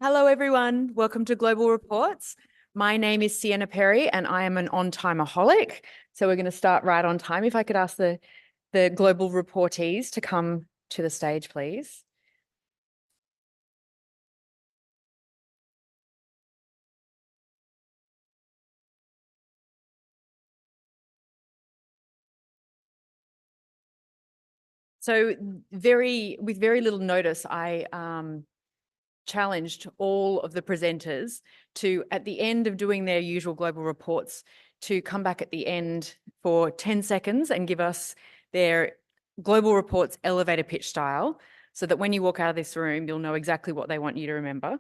Hello, everyone. Welcome to Global Reports. My name is Sienna Perry, and I am an on-timeaholic. So we're going to start right on time. If I could ask the global reportees to come to the stage, please. So with very little notice, I challenged all of the presenters to, at the end of doing their usual global reports, to come back at the end for 10 seconds and give us their global reports elevator pitch style, so that when you walk out of this room, you'll know exactly what they want you to remember.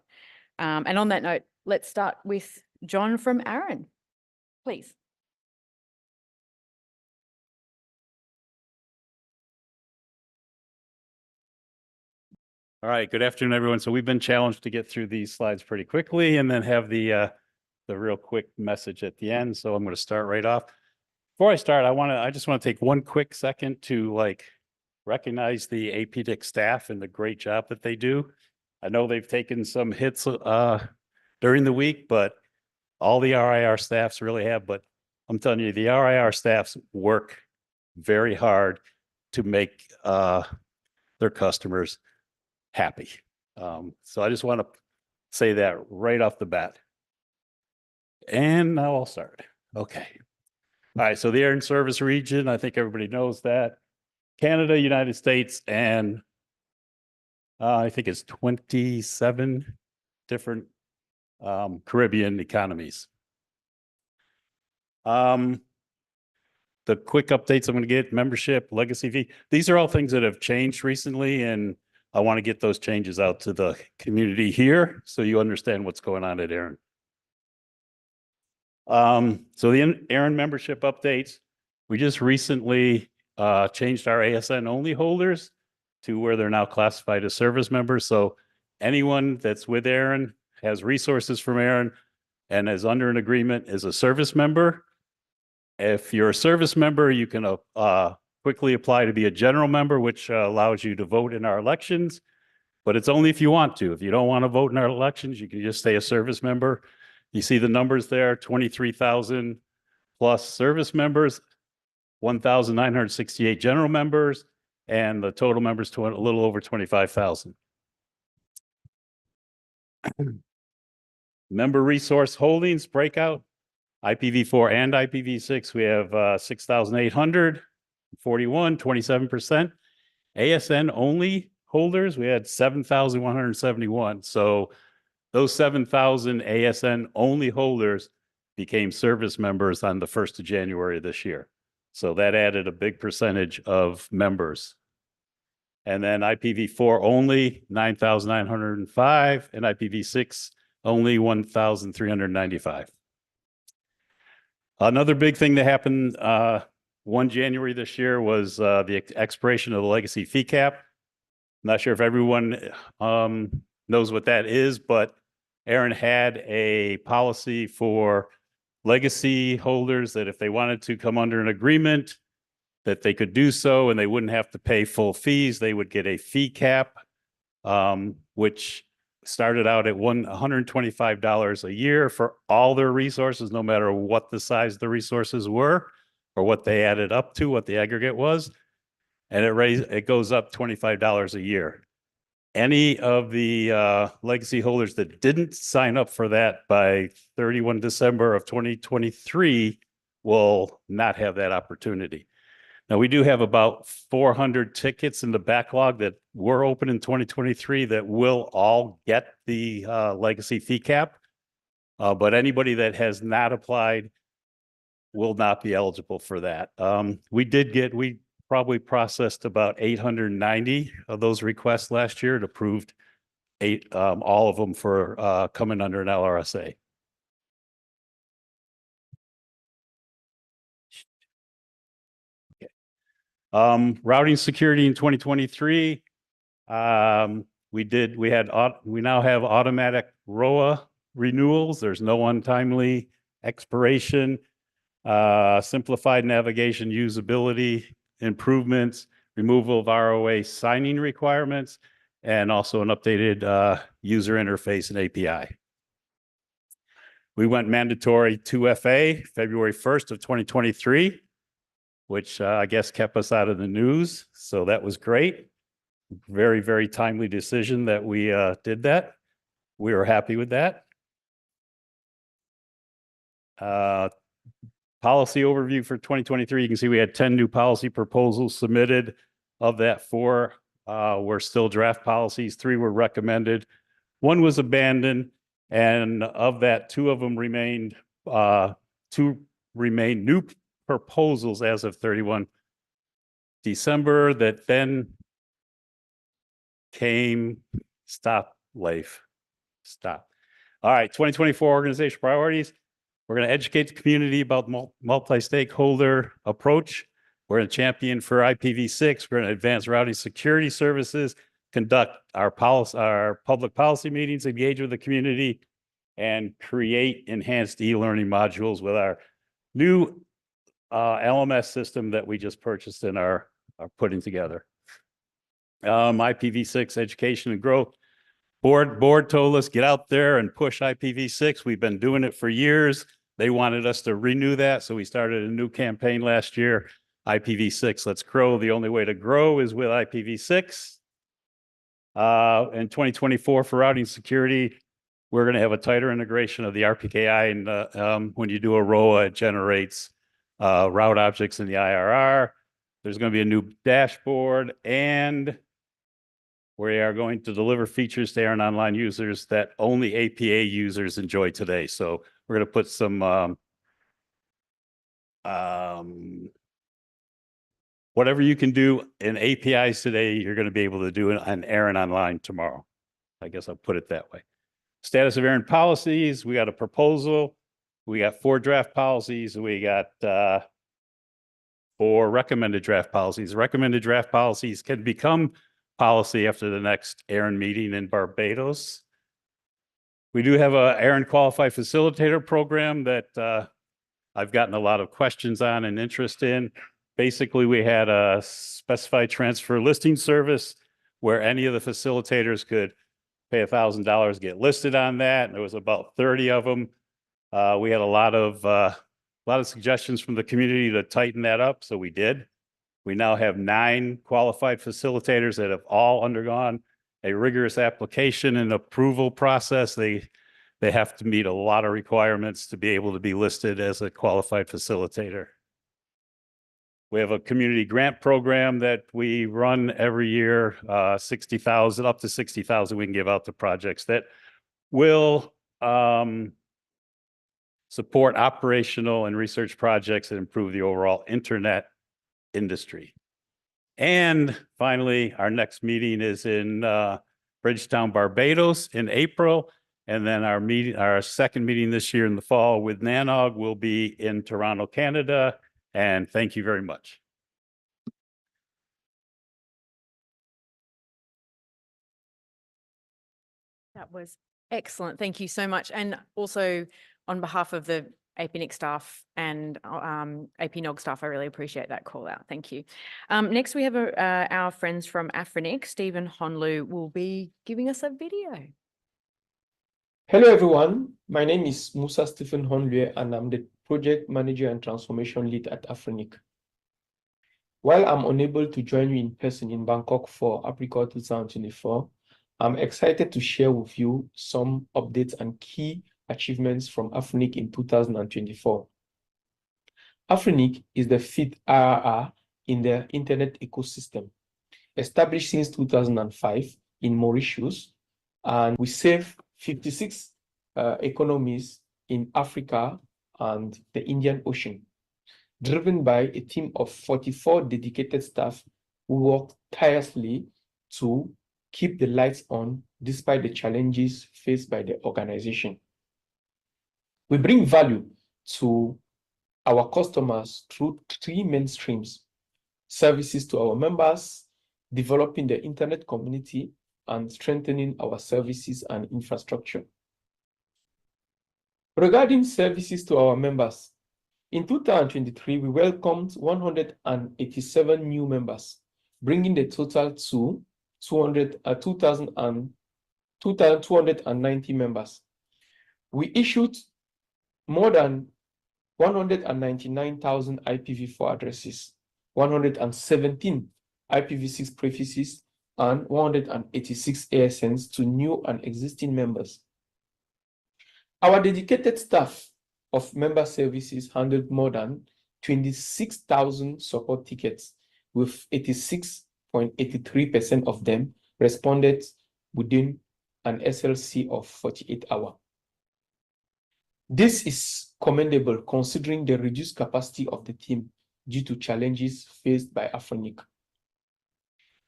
And on that note, let's start with John from Aaron, please. All right, good afternoon, everyone. So we've been challenged to get through these slides pretty quickly and then have the real quick message at the end. So I'm going to start right off. Before I start, I just want to take one quick second to recognize the APDIC staff and the great job that they do. I know they've taken some hits during the week, but all the RIR staffs really have. But I'm telling you, the RIR staffs work very hard to make their customers happy. So I just want to say that right off the bat. And now I'll start. Okay. All right. So the air and service region, I think everybody knows that. Canada, United States, and I think it's 27 different Caribbean economies. The quick updates I'm going to get: membership, legacy fee. These are all things that have changed recently, and I want to get those changes out to the community here so you understand what's going on at Aaron. So the Aaron membership updates, we just recently changed our ASN only holders to where they're now classified as service members. So anyone that's with Aaron, has resources from Aaron, and is under an agreement is a service member. If you're a service member, you can quickly apply to be a general member, which allows you to vote in our elections, but it's only if you want to. If you don't want to vote in our elections, you can just stay a service member. You see the numbers there, 23,000 plus service members, 1,968 general members, and the total members to a little over 25,000. Member resource holdings breakout, IPv4 and IPv6, we have 6,841, 27%. ASN only holders, we had 7,171. So those 7,000 ASN only holders became service members on the 1st of January of this year. So that added a big percentage of members. And then IPv4 only 9,905 and IPv6 only 1,395. Another big thing that happened 1 January this year was the expiration of the legacy fee cap. I'm not sure if everyone knows what that is, but Aaron had a policy for legacy holders that if they wanted to come under an agreement, that they could do so and they wouldn't have to pay full fees. They would get a fee cap, which started out at $125 a year for all their resources, no matter what the size of the resources were or what they added up to, what the aggregate was. And it goes up $25 a year. Any of the legacy holders that didn't sign up for that by 31 December of 2023 will not have that opportunity. Now, we do have about 400 tickets in the backlog that were open in 2023 that will all get the legacy fee cap. But anybody that has not applied will not be eligible for that. We probably processed about 890 of those requests last year. It approved all of them for coming under an LRSA. Routing security in 2023. We now have automatic ROA renewals. There's no untimely expiration, simplified navigation usability improvements, removal of ROA signing requirements, and also an updated user interface and API. We went mandatory 2FA February 1st of 2023. Which I guess kept us out of the news. So that was great. Very, very timely decision that we did that. We were happy with that. Policy overview for 2023. You can see we had 10 new policy proposals submitted. Of that, 4 were still draft policies. 3 were recommended. 1 was abandoned. And of that, 2 of them remained, 2 remained new proposals as of 31 December that then came, stop, Leif, stop. All right, 2024 organizational priorities. We're going to educate the community about multi-stakeholder approach. We're going to champion for IPv6. We're going to advance routing security services, conduct our public policy meetings, engage with the community, and create enhanced e-learning modules with our new LMS system that we just purchased and are putting together. IPv6 education and growth. Board told us get out there and push IPv6. We've been doing it for years. They wanted us to renew that, so we started a new campaign last year. IPv6, let's grow. The only way to grow is with IPv6. In 2024 for routing security, we're going to have a tighter integration of the RPKI, and when you do a ROA, it generates route objects in the IRR. There's going to be a new dashboard, and we are going to deliver features to Aaron Online users that only APA users enjoy today. So we're going to put some whatever you can do in APIs today, you're going to be able to do it on Aaron Online tomorrow. I guess I'll put it that way. Status of Aaron policies. We got a proposal. We got 4 draft policies. We got 4 recommended draft policies. Recommended draft policies can become policy after the next Aaron meeting in Barbados. We do have a Aaron Qualified Facilitator program that I've gotten a lot of questions on and interest in. Basically, we had a specified transfer listing service where any of the facilitators could pay $1,000, get listed on that. And there was about 30 of them. We had a lot of suggestions from the community to tighten that up, so we did. We now have 9 qualified facilitators that have all undergone a rigorous application and approval process. They have to meet a lot of requirements to be able to be listed as a qualified facilitator. We have a community grant program that we run every year, 60,000, up to 60,000 we can give out to projects that will support operational and research projects that improve the overall internet industry. And finally, our next meeting is in Bridgetown, Barbados in April. And then our second meeting this year in the fall with NANOG will be in Toronto, Canada. And thank you very much. That was excellent. Thank you so much. And also on behalf of the APNIC staff and APNOG staff, I really appreciate that call out. Thank you. Next, we have our friends from AFRINIC. Stephen Honlu will be giving us a video. Hello, everyone. My name is Musa Stephen Honlu, and I'm the Project Manager and Transformation Lead at AFRINIC. While I'm unable to join you in person in Bangkok for Apricot 2024, I'm excited to share with you some updates and key achievements from AFRINIC in 2024. AFRINIC is the 5th IRR in the internet ecosystem, established since 2005 in Mauritius, and we serve 56 economies in Africa and the Indian Ocean, driven by a team of 44 dedicated staff who work tirelessly to keep the lights on despite the challenges faced by the organization. We bring value to our customers through 3 main streams: services to our members, developing the internet community, and strengthening our services and infrastructure. Regarding services to our members, in 2023, we welcomed 187 new members, bringing the total to 2,290 members. We issued more than 199,000 IPv4 addresses, 117 IPv6 prefixes, and 186 ASNs to new and existing members. Our dedicated staff of member services handled more than 26,000 support tickets, with 86.83% of them responded within an SLC of 48 hours. This is commendable considering the reduced capacity of the team due to challenges faced by AFRINIC.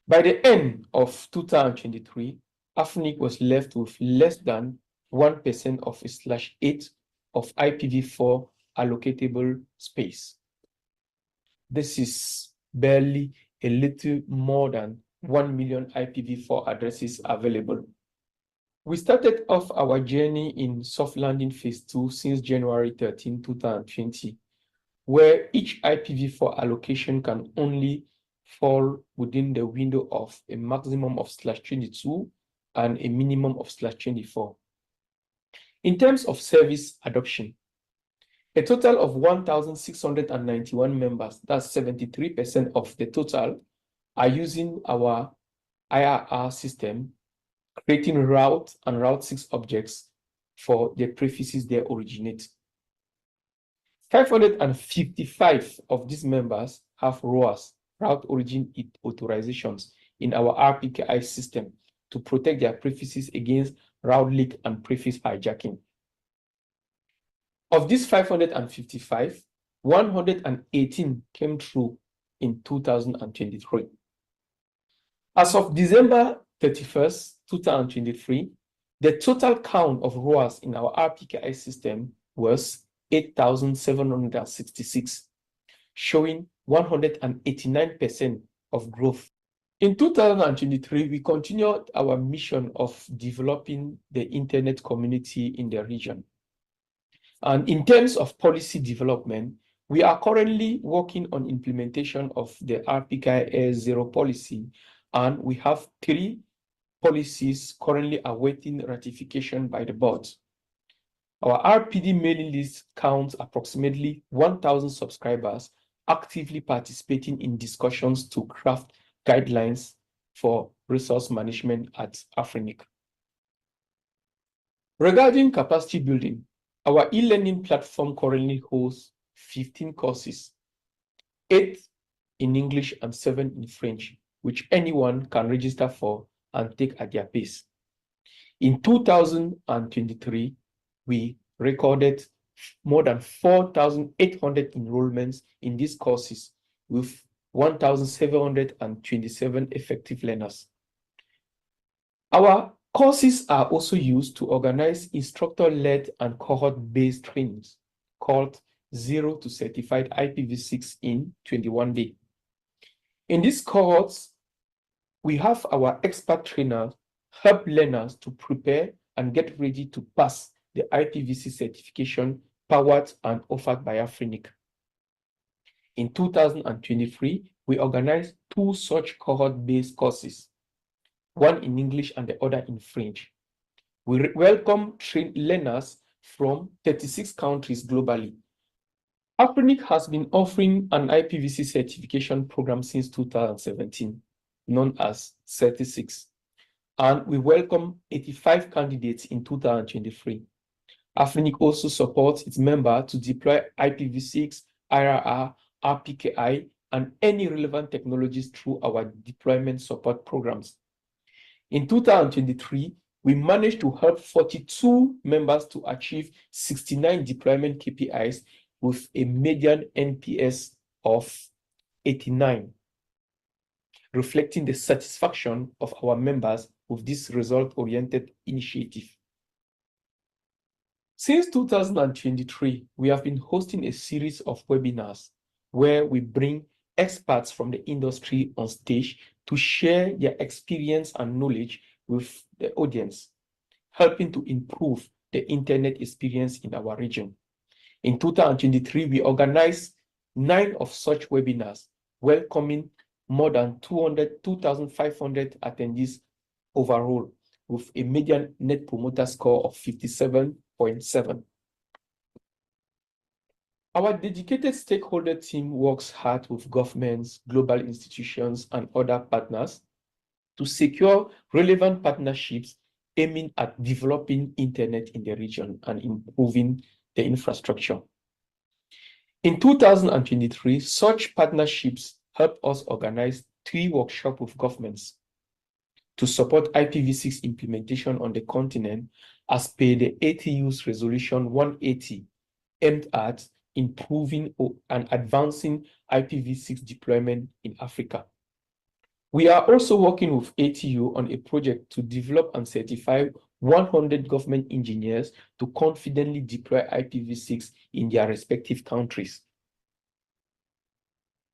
By the end of 2023, AFRINIC was left with less than 1% of its /8 of IPv4 allocatable space. This is barely a little more than 1 million IPv4 addresses available. We started off our journey in soft landing phase 2 since January 13, 2020, where each IPv4 allocation can only fall within the window of a maximum of /22 and a minimum of /24. In terms of service adoption, a total of 1,691 members, that's 73% of the total, are using our IRR system, creating route and route 6 objects for the prefixes they originate. 555 of these members have ROAs, route origin authorizations, in our RPKI system to protect their prefixes against route leak and prefix hijacking. Of these 555, 118 came through in 2023. As of December 31st, 2023, the total count of ROAs in our RPKI system was 8,766, showing 189% of growth. In 2023, we continued our mission of developing the internet community in the region. And in terms of policy development, we are currently working on implementation of the RPKI 0 policy, and we have 3 policies currently awaiting ratification by the board. Our RPD mailing list counts approximately 1,000 subscribers actively participating in discussions to craft guidelines for resource management at Afrinic. Regarding capacity building, our e-learning platform currently hosts 15 courses, 8 in English and 7 in French, which anyone can register for and take at their pace. In 2023, we recorded more than 4,800 enrollments in these courses with 1,727 effective learners. Our courses are also used to organize instructor-led and cohort-based trainings called Zero to Certified IPv6 in 21 days. In these cohorts, we have our expert trainers help learners to prepare and get ready to pass the IPv6 certification powered and offered by Afrinic. In 2023, we organized 2 such cohort-based courses, one in English and the other in French. We welcome learners from 36 countries globally. Afrinic has been offering an IPv6 certification program since 2017, known as Certi6, and we welcome 85 candidates in 2023. Afrinic also supports its members to deploy IPv6, IRR, RPKI, and any relevant technologies through our deployment support programs. In 2023, we managed to help 42 members to achieve 69 deployment KPIs with a median NPS of 89, reflecting the satisfaction of our members with this result-oriented initiative. Since 2023, we have been hosting a series of webinars where we bring experts from the industry on stage to share their experience and knowledge with the audience, helping to improve the internet experience in our region. In 2023, we organized 9 of such webinars, welcoming more than 2,500 attendees overall, with a median Net Promoter Score of 57.7. Our dedicated stakeholder team works hard with governments, global institutions, and other partners to secure relevant partnerships aiming at developing internet in the region and improving the infrastructure. In 2023, such partnerships helped us organize 3 workshops with governments to support IPv6 implementation on the continent as per the ATU's Resolution 180, aimed at improving and advancing IPv6 deployment in Africa. We are also working with ATU on a project to develop and certify 100 government engineers to confidently deploy IPv6 in their respective countries.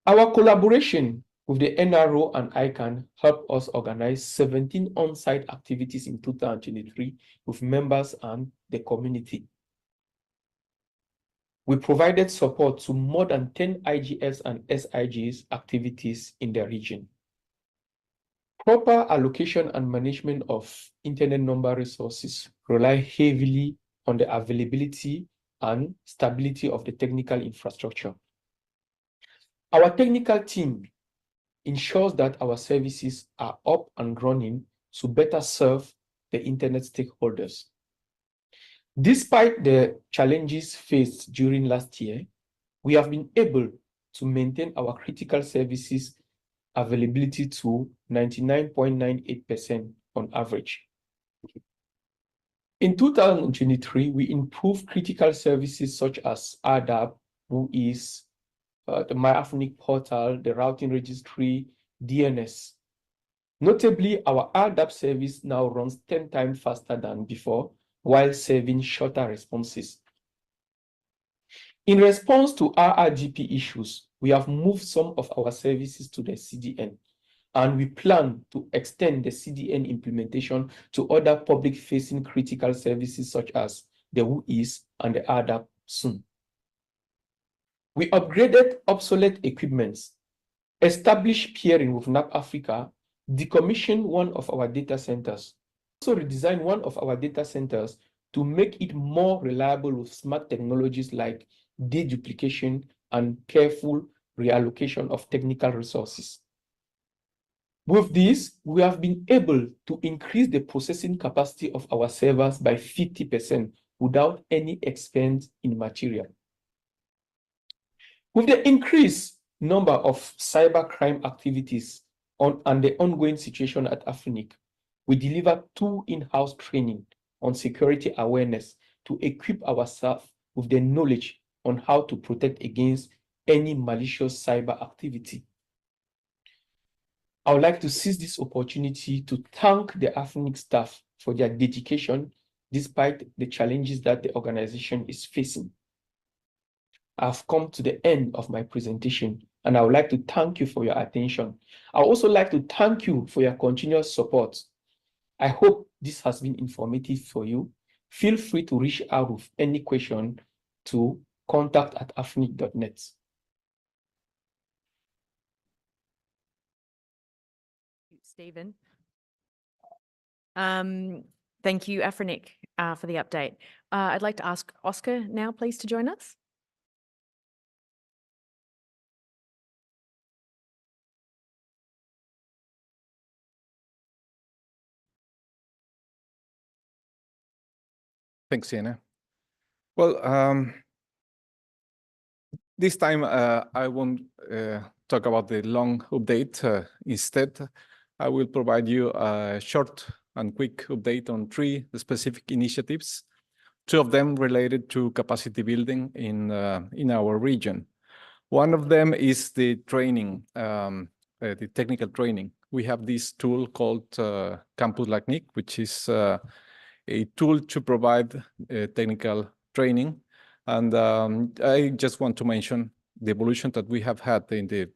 Our collaboration with the NRO and ICANN helped us organize 17 on-site activities in 2023 with members and the community. We provided support to more than 10 IGS and SIGs activities in the region. Proper allocation and management of internet number resources rely heavily on the availability and stability of the technical infrastructure. Our technical team ensures that our services are up and running to better serve the internet stakeholders. Despite the challenges faced during last year, we have been able to maintain our critical services availability to 99.98% on average. In 2023, we improved critical services such as RDAP, WUIS, the MyAfrinic portal, the routing registry, DNS. Notably, our RDAP service now runs 10 times faster than before, while serving shorter responses. In response to RRGP issues, we have moved some of our services to the CDN, and we plan to extend the CDN implementation to other public-facing critical services such as the WUIS and the RDAP soon. We upgraded obsolete equipments, established peering with NAP Africa, decommissioned one of our data centers, also redesigned one of our data centers to make it more reliable with smart technologies like deduplication and careful reallocation of technical resources. With this, we have been able to increase the processing capacity of our servers by 50% without any expense in material. With the increased number of cybercrime activities and the ongoing situation at Afrinic, we deliver 2 in-house training on security awareness to equip our staff with the knowledge on how to protect against any malicious cyber activity. I would like to seize this opportunity to thank the Afrinic staff for their dedication despite the challenges that the organization is facing. I've come to the end of my presentation, and I would like to thank you for your attention. I would also like to thank you for your continuous support. I hope this has been informative for you. Feel free to reach out with any question to contact@afrinic.net. Stephen. Thank you, Afrinic, for the update. I'd like to ask Oscar now, please, to join us. Thanks, Sienna. Well, this time I won't talk about the long update. Instead, I will provide you a short and quick update on 3 specific initiatives, 2 of them related to capacity building in our region. One of them is the training, the technical training. We have this tool called Campus LACNIC, which is a tool to provide technical training. And I just want to mention the evolution that we have had in the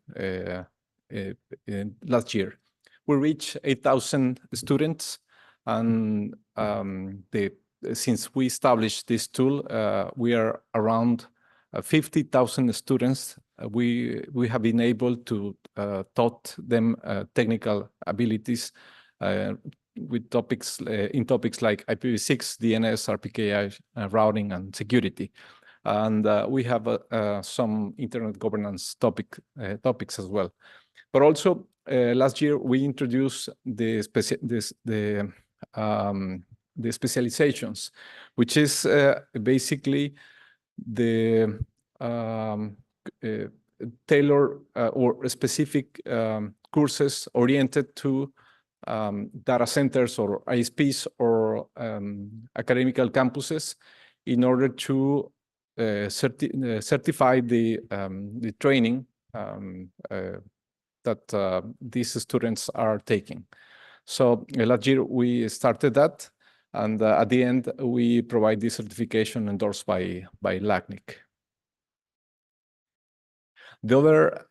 last year. We reached 8,000 students, and since we established this tool, we are around 50,000 students. We have been able to taught them technical abilities with topics like IPv6, DNS, RPKI, routing, and security. And we have some internet governance topics as well. But also last year we introduced the specializations, which is basically the tailored or specific courses oriented to data centers or ISPs or academical campuses in order to certify the training that these students are taking. So last year we started that, and at the end we provide this certification endorsed by LACNIC. The other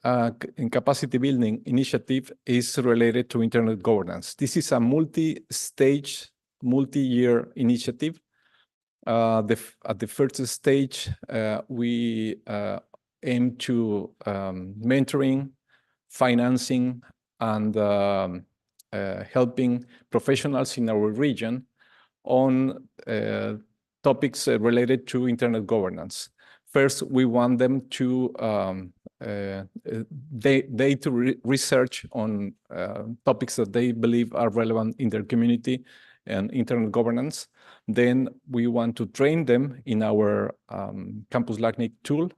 capacity building initiative is related to internet governance. This is a multi-stage, multi-year initiative. At the first stage, we aim to mentoring, financing, and helping professionals in our region on topics related to internet governance. First, we want them to research on topics that they believe are relevant in their community and internet governance. Then we want to train them in our Campus LACNIC tool.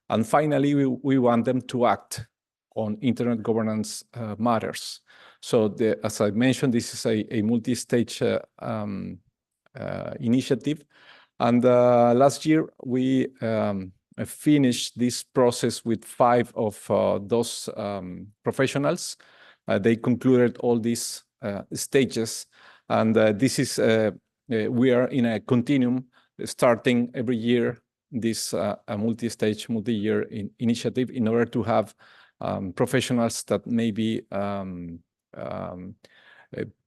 And finally, we want them to act on internet governance matters. So as I mentioned, this is a multi-stage initiative. And last year, we finished this process with 5 of those professionals. They concluded all these stages. And this is, we are in a continuum starting every year, this multi-stage, multi-year initiative in order to have professionals that may be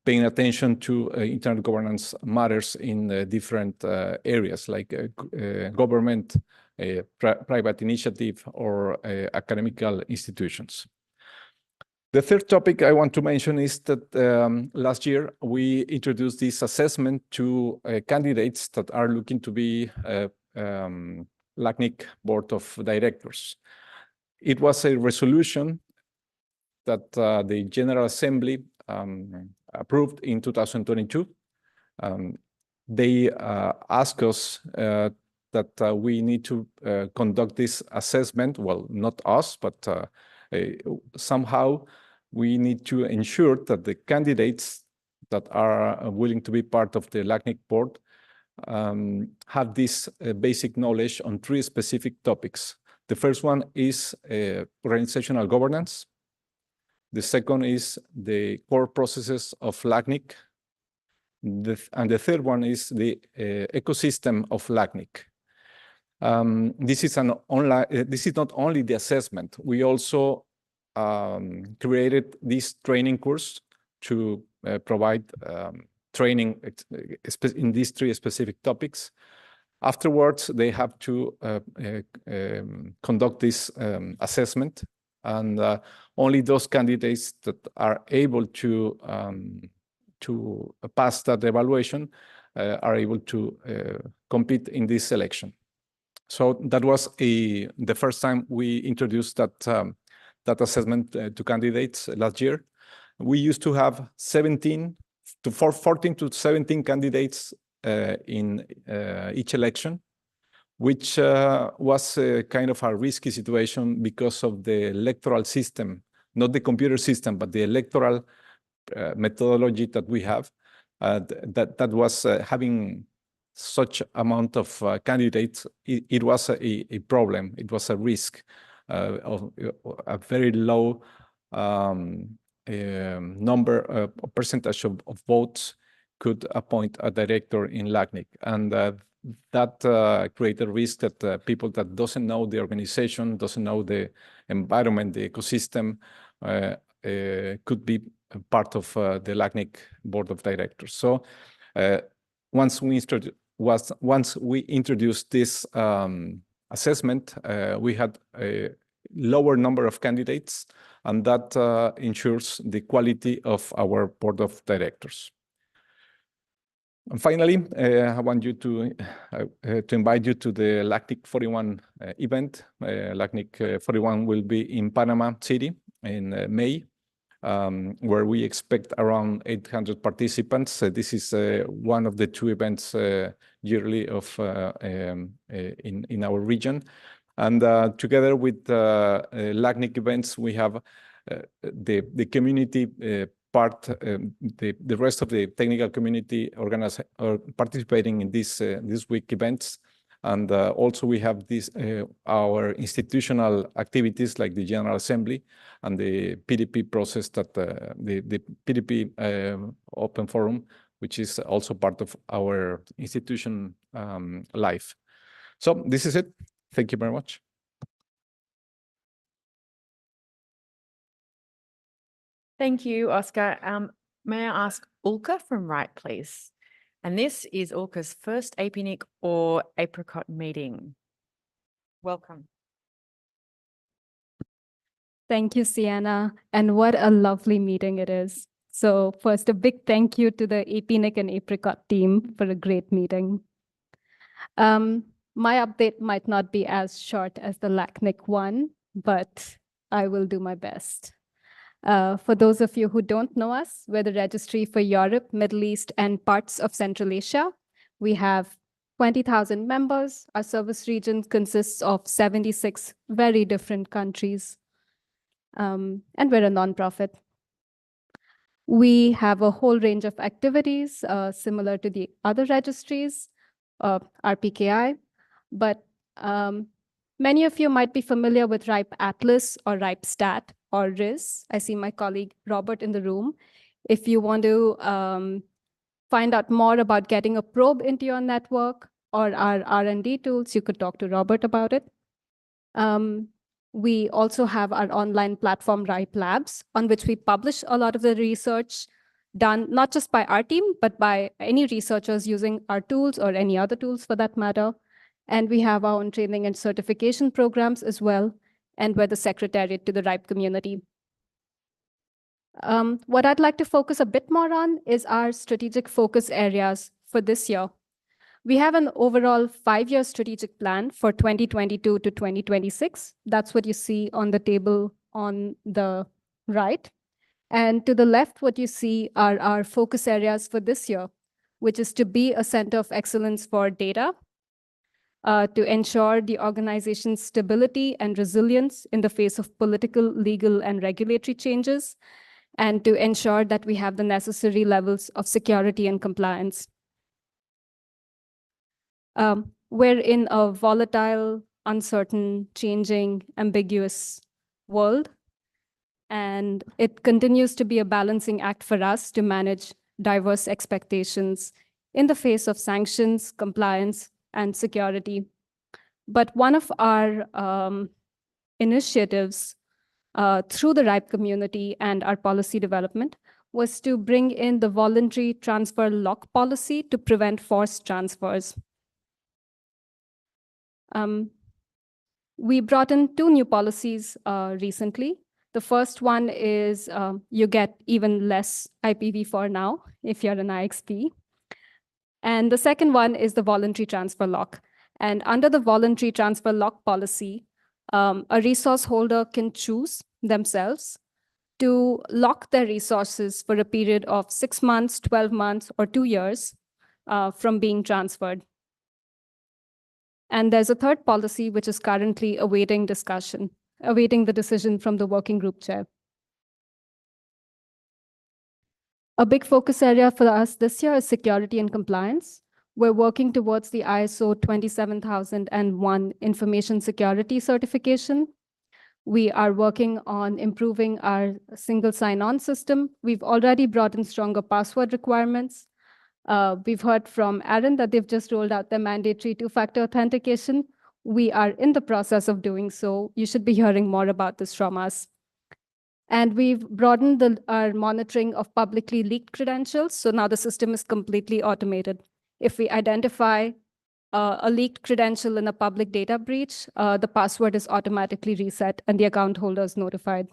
paying attention to internet governance matters in different areas like government, private initiative, or academical institutions. The third topic I want to mention is that last year we introduced this assessment to candidates that are looking to be LACNIC Board of Directors. It was a resolution that the General Assembly approved in 2022. They asked us that we need to conduct this assessment. Well, not us, but somehow we need to ensure that the candidates that are willing to be part of the LACNIC board have this basic knowledge on 3 specific topics. The first one is organizational governance. The second is the core processes of LACNIC. And the third one is the ecosystem of LACNIC. This is not only the assessment. We also created this training course to provide training in these 3 specific topics. Afterwards, they have to conduct this assessment, and only those candidates that are able to pass that evaluation are able to compete in this selection. So that was the first time we introduced that assessment to candidates last year. We used to have 14 to 17 candidates in each election, which was kind of a risky situation because of the electoral system, not the computer system, but the electoral methodology that we have. That was having such amount of candidates. It was a problem. It was a risk of a very low percentage of votes could appoint a director in LACNIC, and that created a risk that people that doesn't know the organization, doesn't know the environment, the ecosystem, could be part of the LACNIC board of directors. So once we introduced this assessment, we had a lower number of candidates, and that ensures the quality of our board of directors. And finally, I want you to invite you to the LACNIC 41 event. LACNIC 41 will be in Panama City in May, where we expect around 800 participants. This is one of the 2 events yearly in our region. And together with LACNIC events, we have the community part, the rest of the technical community participating in this week events. And also we have our institutional activities like the General Assembly and the PDP process, that the PDP Open Forum, which is also part of our institution life. So this is it. Thank you very much. Thank you, Oscar. May I ask Ulka from Right, please? And this is Ulka's first APNIC or Apricot meeting. Welcome. Thank you, Sienna, and what a lovely meeting it is. So first, a big thank you to the APNIC and Apricot team for a great meeting. My update might not be as short as the LACNIC one, but I will do my best. For those of you who don't know us, we're the registry for Europe, Middle East, and parts of Central Asia. We have 20,000 members. Our service region consists of 76 very different countries. And we're a nonprofit. We have a whole range of activities similar to the other registries, RPKI, but many of you might be familiar with RIPE Atlas or RIPE Stat or RIS. I see my colleague Robert in the room. If you want to find out more about getting a probe into your network or our R&D tools, you could talk to Robert about it. We also have our online platform, RIPE Labs, on which we publish a lot of the research done not just by our team, but by any researchers using our tools or any other tools for that matter. And we have our own training and certification programs as well. And we're the secretariat to the RIPE community. What I'd like to focus a bit more on is our strategic focus areas for this year. We have an overall 5-year strategic plan for 2022 to 2026. That's what you see on the table on the right. And to the left, what you see are our focus areas for this year, which is to be a center of excellence for data, to ensure the organization's stability and resilience in the face of political, legal, and regulatory changes, and to ensure that we have the necessary levels of security and compliance. We're in a volatile, uncertain, changing, ambiguous world, and it continues to be a balancing act for us to manage diverse expectations in the face of sanctions, compliance, and security. But one of our initiatives through the RIPE community and our policy development was to bring in the voluntary transfer lock policy to prevent forced transfers. We brought in 2 new policies recently. The first one is you get even less IPv4 now if you're an IXP. And the second one is the voluntary transfer lock. And under the voluntary transfer lock policy, a resource holder can choose themselves to lock their resources for a period of 6 months, 12 months, or 2 years from being transferred. And there's a third policy which is currently awaiting discussion, awaiting the decision from the working group chair. A big focus area for us this year is security and compliance. We're working towards the ISO 27001 information security certification. We are working on improving our single sign-on system. We've already brought in stronger password requirements. We've heard from Aaron that they've just rolled out their mandatory 2-factor authentication. We are in the process of doing so. You should be hearing more about this from us. And we've broadened our monitoring of publicly leaked credentials. So now the system is completely automated. If we identify a leaked credential in a public data breach, the password is automatically reset and the account holder is notified.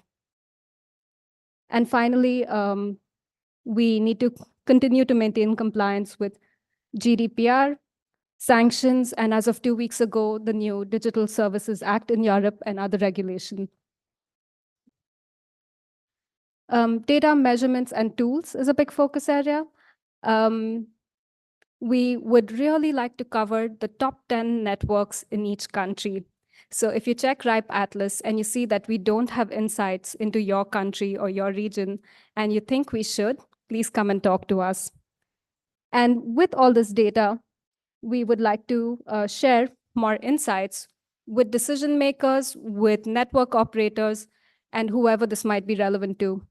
And finally, we need to continue to maintain compliance with GDPR, sanctions, and as of 2 weeks ago, the new Digital Services Act in Europe and other regulation. Data measurements and tools is a big focus area. We would really like to cover the top 10 networks in each country. So if you check RIPE Atlas and you see that we don't have insights into your country or your region, and you think we should, please come and talk to us. And with all this data, we would like to share more insights with decision makers, with network operators, and whoever this might be relevant to.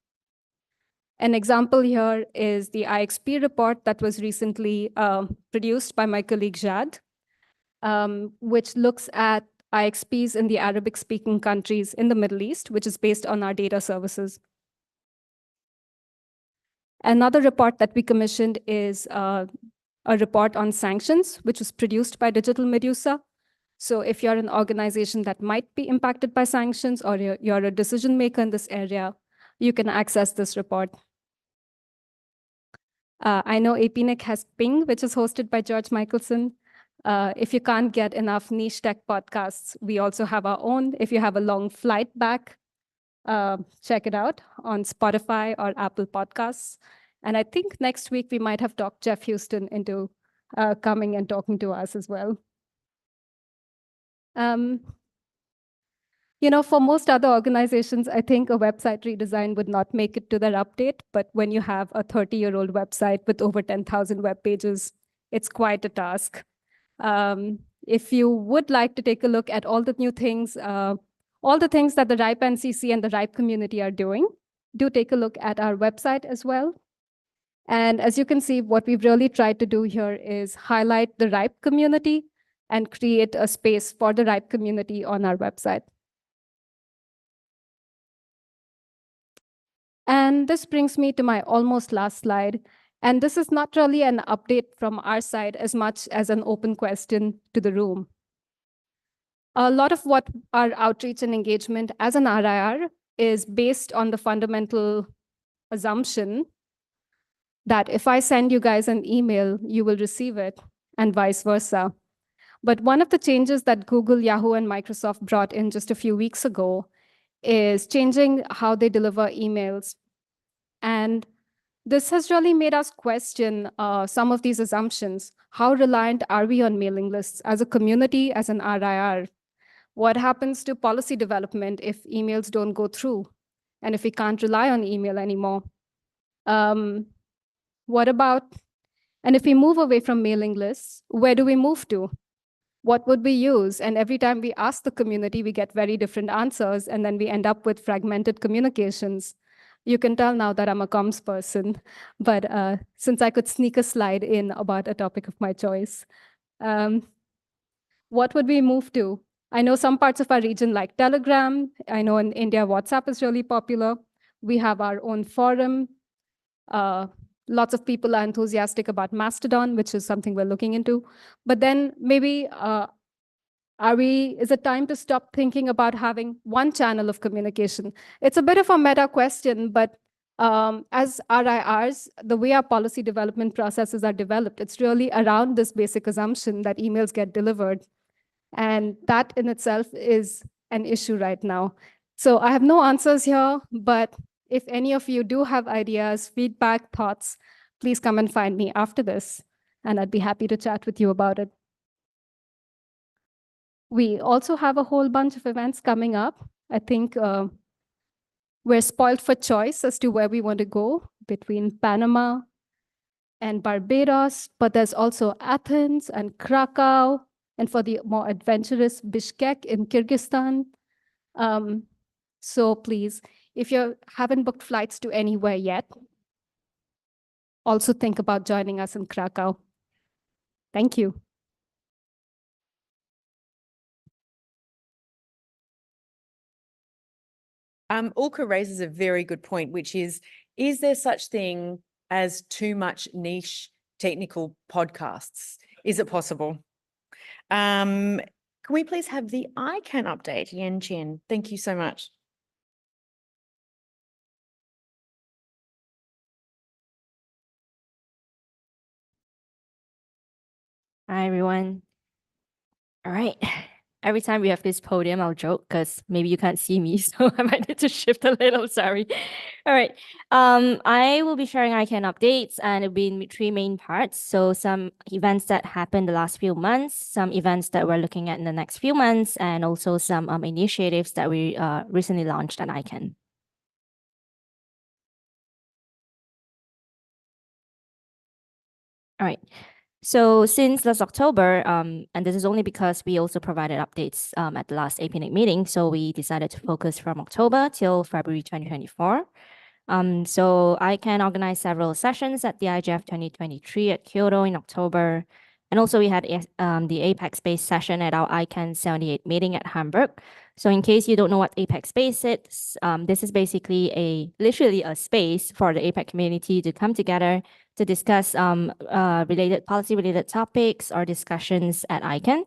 An example here is the IXP report that was recently produced by my colleague Jad, which looks at IXPs in the Arabic-speaking countries in the Middle East, which is based on our data services. Another report that we commissioned is a report on sanctions, which was produced by Digital Medusa. So if you're an organization that might be impacted by sanctions or you're a decision maker in this area, you can access this report. I know APNIC has Ping, which is hosted by George Michelson. If you can't get enough niche tech podcasts, we also have our own. If you have a long flight back, check it out on Spotify or Apple Podcasts. And I think next week we might have talked Jeff Houston into coming and talking to us as well. You know, for most other organizations, I think a website redesign would not make it to their update. But when you have a 30-year-old website with over 10,000 web pages, it's quite a task. If you would like to take a look at all the new things, all the things that the RIPE NCC and the RIPE community are doing, do take a look at our website as well. And as you can see, what we've really tried to do here is highlight the RIPE community and create a space for the RIPE community on our website. And this brings me to my almost last slide. And this is not really an update from our side as much as an open question to the room. A lot of what our outreach and engagement as an RIR is based on the fundamental assumption that if I send you guys an email, you will receive it, and vice versa. But one of the changes that Google, Yahoo, and Microsoft brought in just a few weeks ago is changing how they deliver emails. And this has really made us question some of these assumptions. How reliant are we on mailing lists as a community, as an RIR? What happens to policy development if emails don't go through? And if we can't rely on email anymore? What about, and if we move away from mailing lists, where do we move to? What would we use? And every time we ask the community, we get very different answers, and then we end up with fragmented communications. You can tell now that I'm a comms person, but since I could sneak a slide in about a topic of my choice. What would we move to? I know some parts of our region like Telegram. I know in India, WhatsApp is really popular. We have our own forum. Lots of people are enthusiastic about Mastodon, which is something we're looking into. But then maybe, is it time to stop thinking about having one channel of communication? It's a bit of a meta question, but as RIRs, the way our policy development processes are developed, it's really around this basic assumption that emails get delivered. And that in itself is an issue right now. So I have no answers here, but if any of you do have ideas, feedback, thoughts, please come and find me after this, and I'd be happy to chat with you about it. We also have a whole bunch of events coming up. I think we're spoiled for choice as to where we want to go between Panama and Barbados, but there's also Athens and Krakow, and for the more adventurous, Bishkek in Kyrgyzstan. So please, if you haven't booked flights to anywhere yet, also think about joining us in Krakow. Thank you. Ulka raises a very good point, which is there such thing as too much niche technical podcasts? Is it possible? Can we please have the ICANN update, Yen Chen? Thank you so much. Hi, everyone. All right. Every time we have this podium, I'll joke because maybe you can't see me, so I might need to shift a little, sorry. All right. I will be sharing ICANN updates, and it'll be in 3 main parts. So some events that happened the last few months, some events that we're looking at in the next few months, and also some initiatives that we recently launched at ICANN. All right. So since last October, and this is only because we also provided updates at the last APNIC meeting, so we decided to focus from October till February 2024. So ICANN organized several sessions at the IGF 2023 at Kyoto in October. And also we had the APEC Space session at our ICANN 78 meeting at Hamburg. So in case you don't know what APEC Space is, this is basically literally a space for the APEC community to come together to discuss policy-related topics or discussions at ICANN,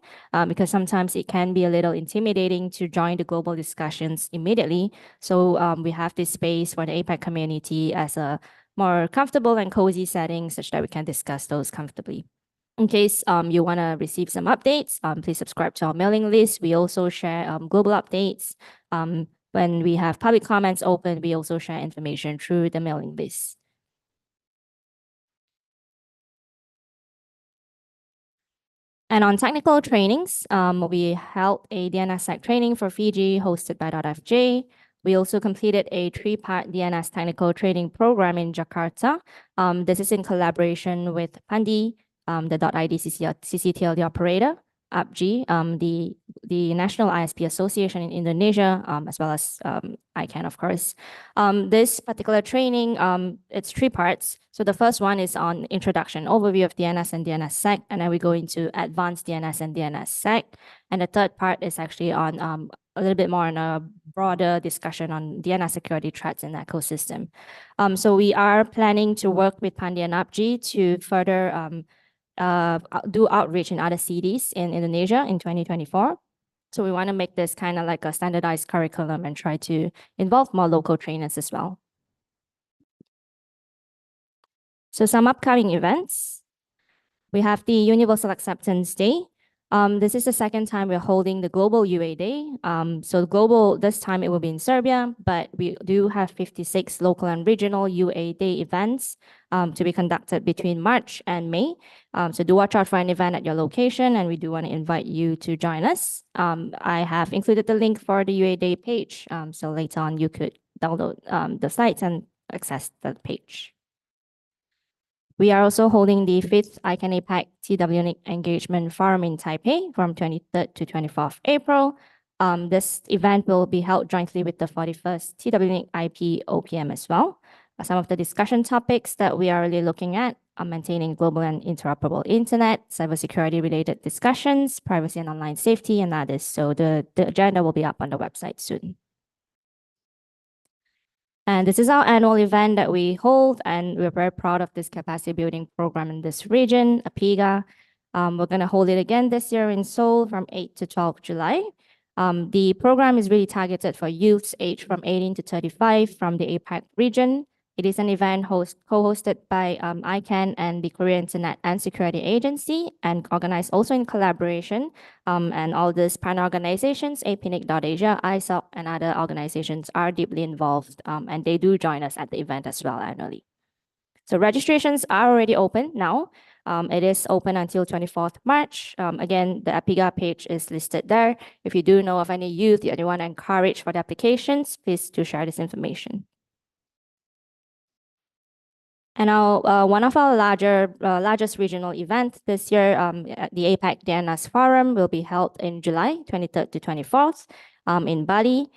because sometimes it can be a little intimidating to join the global discussions immediately. So we have this space for the APEC community as a more comfortable and cozy setting such that we can discuss those comfortably. In case you want to receive some updates, please subscribe to our mailing list. We also share global updates. When we have public comments open, we also share information through the mailing list. And on technical trainings, we held a DNSSEC training for Fiji hosted by .fj. We also completed a 3-part DNS technical training program in Jakarta. This is in collaboration with Pandi, the .id CCTL, the operator, APJ, the National ISP Association in Indonesia, as well as ICANN, of course. This particular training, it's 3 parts. So the first one is on introduction, overview of DNS and DNSSEC, and then we go into advanced DNS and DNSSEC. And the third part is actually on a little bit more on a broader discussion on DNS security threats in the ecosystem. So we are planning to work with Pandi and APJ to further do outreach in other cities in Indonesia in 2024. So we want to make this kind of like a standardized curriculum and try to involve more local trainers as well. So some upcoming events. We have the Universal Acceptance Day. This is the second time we're holding the Global UA Day. So the global, this time it will be in Serbia, but we do have 56 local and regional UA Day events to be conducted between March and May. So do watch out for an event at your location, and we do want to invite you to join us. I have included the link for the UA Day page. So later on, you could download the sites and access the page. We are also holding the 5th ICANN APAC TWNIC Engagement Forum in Taipei from 23rd to 24th April. This event will be held jointly with the 41st TWNIC IP OPM as well. Some of the discussion topics that we are really looking at are maintaining global and interoperable internet, cybersecurity related discussions, privacy and online safety, and others. So the agenda will be up on the website soon. And this is our annual event that we hold, and we're very proud of this capacity building program in this region, APIGA. We're going to hold it again this year in Seoul from 8 to 12 July. The program is really targeted for youths aged from 18 to 35 from the APAC region. It is an event co-hosted by ICANN and the Korea Internet and Security Agency, and organized also in collaboration. And all these partner organizations, APNIC.Asia, ISOC, and other organizations are deeply involved, and they do join us at the event as well annually. So registrations are already open now. It is open until 24th March. Again, the APIGA page is listed there. If you do know of any youth that you want to encourage for the applications, please do share this information. And one of our largest regional events this year, the APAC DNS Forum, will be held in July 23rd to 24th in Bali.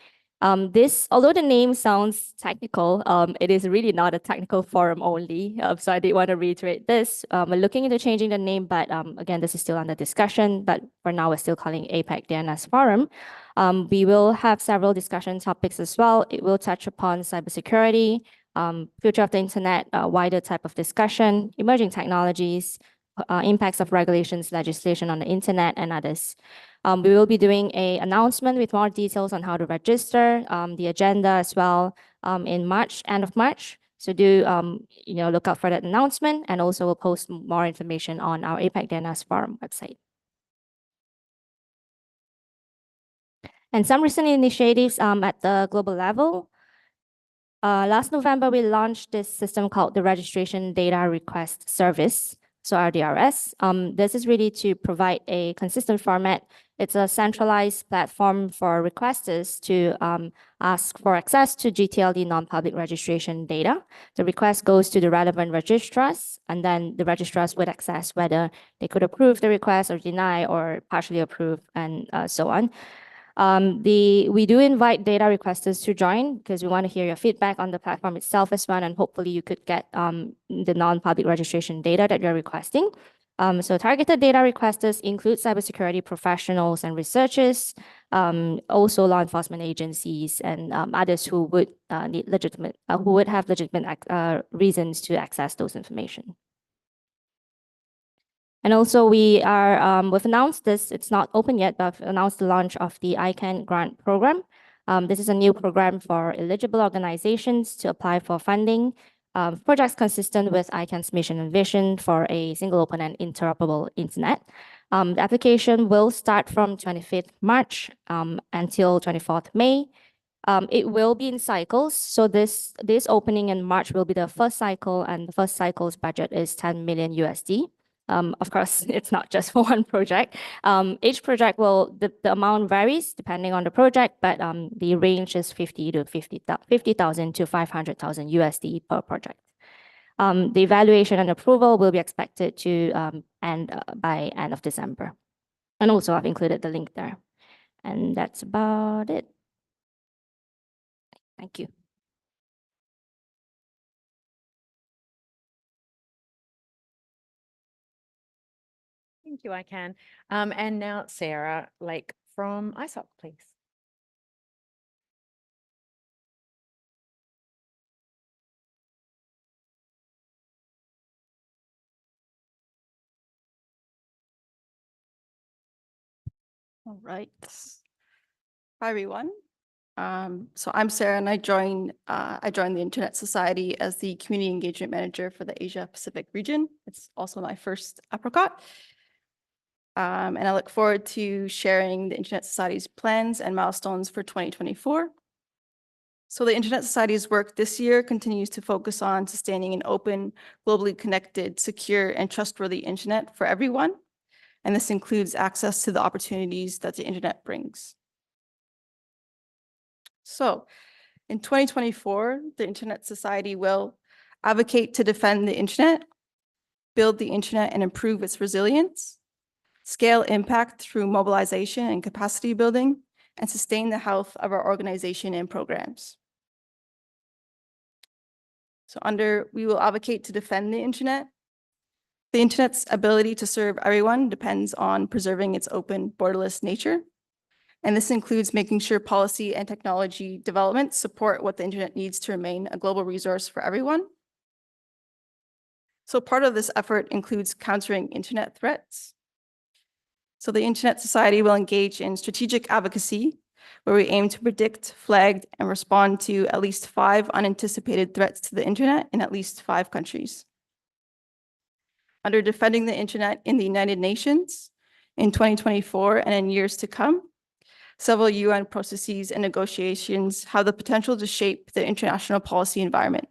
Although the name sounds technical, it is really not a technical forum only. So I did want to reiterate this. We're looking into changing the name, but again, this is still under discussion. But for now, we're still calling APAC DNS Forum. We will have several discussion topics as well. It will touch upon cybersecurity, future of the internet, wider type of discussion, emerging technologies, impacts of regulations, legislation on the internet, and others. We will be doing an announcement with more details on how to register, the agenda as well, in March, end of March. So do look out for that announcement, and also we'll post more information on our APAC DNS Forum website. And some recent initiatives at the global level. Last November, we launched this system called the Registration Data Request Service, so RDRS. This is really to provide a consistent format. It's a centralized platform for requesters to ask for access to GTLD non-public registration data. The request goes to the relevant registrars, and then the registrars would access whether they could approve the request or deny or partially approve, and so on. We do invite data requesters to join because we want to hear your feedback on the platform itself as well, and hopefully you could get the non-public registration data that you're requesting. So targeted data requesters include cybersecurity professionals and researchers, also law enforcement agencies, and others who would have legitimate reasons to access those information. And also we've announced this, it's not open yet, but I've announced the launch of the ICANN grant program. This is a new program for eligible organizations to apply for funding, projects consistent with ICANN's mission and vision for a single, open, and interoperable internet. The application will start from 25th March until 24th May. It will be in cycles. So this opening in March will be the first cycle, and the first cycle's budget is 10 million USD. Of course, it's not just for one project. Each project the amount varies depending on the project, but the range is 50,000 to 500,000 USD per project. The evaluation and approval will be expected to end by end of December. And also I've included the link there. And that's about it. Thank you. Thank you, ICANN. And now Sarah Lake from ISOC, please. All right. Hi, everyone. So I'm Sarah, and I joined the Internet Society as the Community Engagement Manager for the Asia Pacific region. It's also my first Apricot. And I look forward to sharing the Internet Society's plans and milestones for 2024. So the Internet Society's work this year continues to focus on sustaining an open, globally connected, secure, and trustworthy internet for everyone. And this includes access to the opportunities that the internet brings. So in 2024, the Internet Society will advocate to defend the internet, build the internet and improve its resilience, scale impact through mobilization and capacity building, and sustain the health of our organization and programs. So we will advocate to defend the internet. The internet's ability to serve everyone depends on preserving its open, borderless nature. And this includes making sure policy and technology development support what the internet needs to remain a global resource for everyone. So part of this effort includes countering internet threats. So the Internet Society will engage in strategic advocacy, where we aim to predict, flag, and respond to at least 5 unanticipated threats to the internet in at least 5 countries. Under defending the internet in the United Nations in 2024 and in years to come, several UN processes and negotiations have the potential to shape the international policy environment.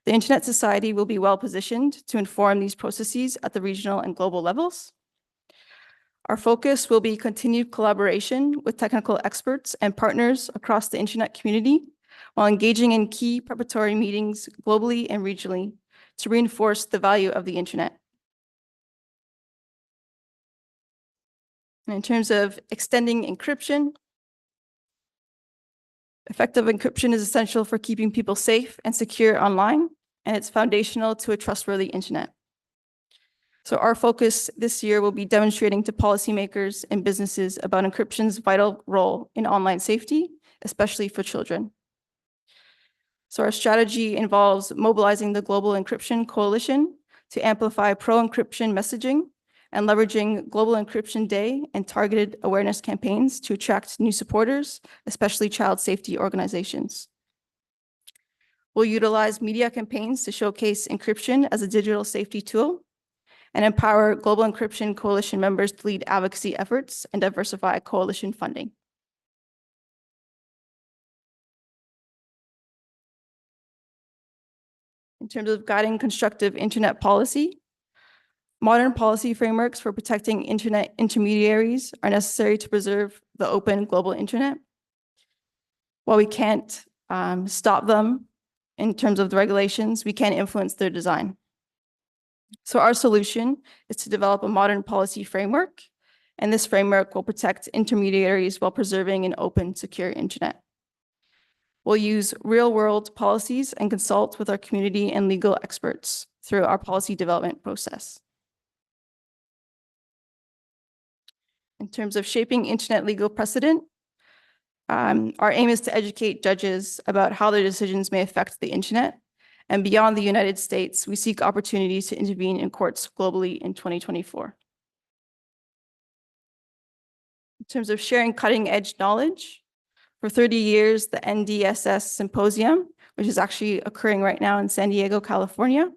The Internet Society will be well positioned to inform these processes at the regional and global levels. Our focus will be continued collaboration with technical experts and partners across the internet community while engaging in key preparatory meetings globally and regionally to reinforce the value of the internet. And in terms of extending encryption, effective encryption is essential for keeping people safe and secure online, and it's foundational to a trustworthy internet. So our focus this year will be demonstrating to policymakers and businesses about encryption's vital role in online safety, especially for children. So our strategy involves mobilizing the Global Encryption Coalition to amplify pro-encryption messaging and leveraging Global Encryption Day and targeted awareness campaigns to attract new supporters, especially child safety organizations. We'll utilize media campaigns to showcase encryption as a digital safety tool and empower Global Encryption Coalition members to lead advocacy efforts and diversify coalition funding. In terms of guiding constructive internet policy, modern policy frameworks for protecting internet intermediaries are necessary to preserve the open global internet. While we can't stop them in terms of the regulations, we can influence their design. So our solution is to develop a modern policy framework, and this framework will protect intermediaries while preserving an open, secure internet. We'll use real-world policies and consult with our community and legal experts through our policy development process. In terms of shaping internet legal precedent, our aim is to educate judges about how their decisions may affect the internet. And beyond the United States, we seek opportunities to intervene in courts globally in 2024. In terms of sharing cutting-edge knowledge, for 30 years, the NDSS Symposium, which is actually occurring right now in San Diego, California,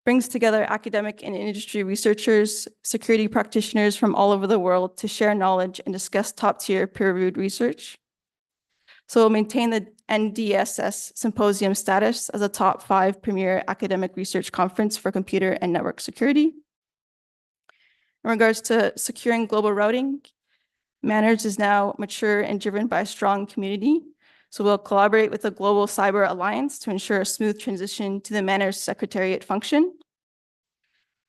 brings together academic and industry researchers, security practitioners from all over the world to share knowledge and discuss top-tier peer-reviewed research. So we'll maintain the NDSS Symposium status as a top 5 premier academic research conference for computer and network security. In regards to securing global routing, Manners is now mature and driven by a strong community. So we'll collaborate with the Global Cyber Alliance to ensure a smooth transition to the Manners Secretariat function.